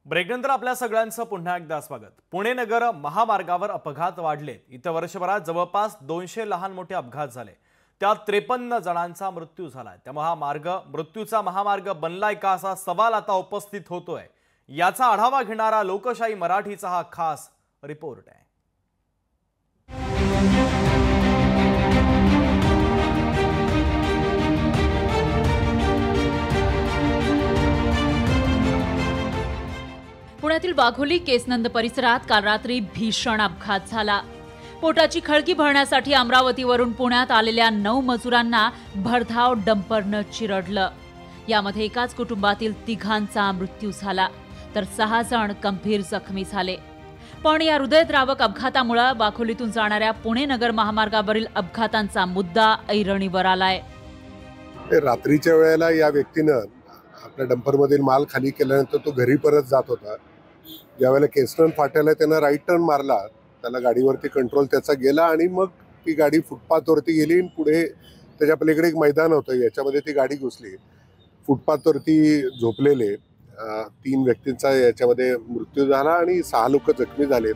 ब्रेकनंतर आपल्या सगळ्यांचं पुन्हा एकदा स्वागत। पुणे नगर महामार्गावर अपघात वाढले। इथं वर्षभरात जवळपास 200 लहान मोठे अपघात झाले। त्यात 53 जणांचा मृत्यू झालाय। त्या मृत्यूचा महामार्ग बनलाय का असा सवाल आता उपस्थित होतोय। याचा आढावा घेणारा लोकशाही मराठीचा हा खास रिपोर्ट आहे। पुण्यातील वाघोली केसनंद परिसरात काल रात्री भीषण अपघात झाला। पोटाची खळगी भरण्यासाठी अमरावतीवरून पुण्यात आलेल्या 9 मजुरांना भरधाव डंपरनं चिरडलं। यामध्ये एकाच कुटुंबातील 3घांचा मृत्यू झाला तर 6 जण गंभीर जखमी झाले। पण या हृदयद्रावक अपघातामुळे वाघोलीतून जाणाऱ्या पुणे नगर महामार्गावरील अपघातांचा मुद्दा ऐरणीवर आलाय। रात्रीच्या वेळेला या व्यक्तीनं आपल्या डंपरमधील माल खाली केल्यानंतर तो घरी परत जात होता। ज्यावेळेला केसनंद फाट्याला त्यानं राईट टर्न मारला, त्याला गाडीवरती कंट्रोल त्याचा गेला आणि मग ती गाडी फुटपाथवरती गेली। पुढे त्याच्या पलीकडे एक मैदान होतं, याच्यामध्ये ती गाडी घुसली। फुटपाथवरती झोपलेले 3 व्यक्तींचा याच्यामध्ये मृत्यू झाला आणि 6 लोक जखमी झाले।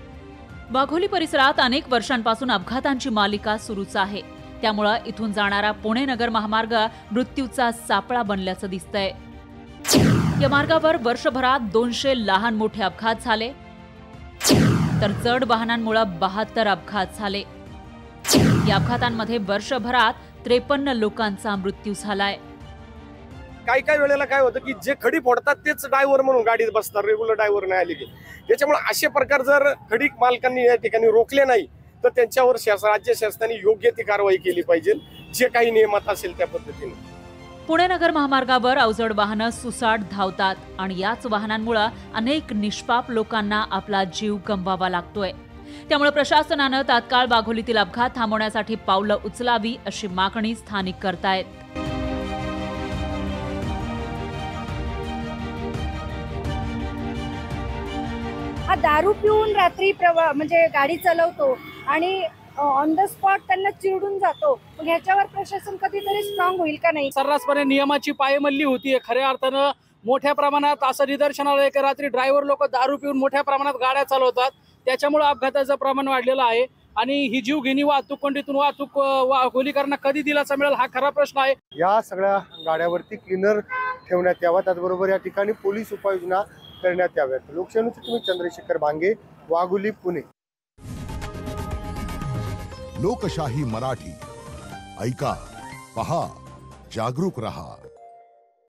वाघोली परिसरात अनेक वर्षांपासून अपघातांची मालिका सुरूच आहे। त्यामुळे इथून जाणारा पुणे नगर महामार्ग मृत्यूचा सापळा बनल्याचं दिसतंय। या मार्गावर वर्षभरात 200 लहान मोठे अपघात झाले तर जड वाहनांमुळे 72 अपघात झाले। या अपघातांमध्ये वर्षभरात 53 लोकांचा मृत्यू झालाय। काही वेळेला काय होतं की जे खडी फोडतात तेच ड्रायव्हर म्हणून गाडीत बसतात, रेग्युलर ड्रायव्हर नाही आले की। त्याच्यामुळे असे प्रकार जर खडी मालकांनी या ठिकाणी रोखले नाही तर त्यांच्यावर राज्य शासनाने योग्य ती कारवाई केली पाहिजे, जे काही नियमात असेल त्या पद्धतीने। पुणे नगर महामार्गावर अवजड वाहनं सुसाट धावतात आणि याच वाहनांमुळे अनेक निष्पाप लोकांना आपला जीव गमवावा लागतोय। त्यामुळे प्रशासनानं तात्काळ वाघोलीतील अपघात थांबवण्यासाठी पावलं उचलावी अशी मागणी स्थानिक करतायत। हा दारू पिऊन रात्री म्हणजे गाडी चालवतो आणि ऑन द स्पॉट त्यांना चिरडून जातो। मग ह्याच्यावर प्रशासन कधीतरी स्ट्रॉंग होईल का नाही? सर्रासपणे नियमाची पायमल्ली होतीये। खऱ्या अर्थानं मोठ्या प्रमाणात असं निदर्शनाला आहे की रात्री ड्रायव्हर लोक दारू पिऊन मोठ्या प्रमाणात गाड्या चालवतात, त्याच्यामुळे अपघाताचं प्रमाण वाढलेलं आहे। आणि ही जीवघेणी वाहतूक कोंडीतून वाहतूक वाघोलीकरांना कधी दिलासा मिळेल हा खरा प्रश्न आहे। या सगळ्या गाड्यावरती क्लीनर ठेवण्यात यावा, त्याचबरोबर या ठिकाणी पोलीस उपाययोजना करण्यात याव्यात। लोकशाहीसाठी चंद्रशेखर बांगे, वाघोली, पुणे। लोकशाही मराठी ऐका, पहा, जागरूक रहा।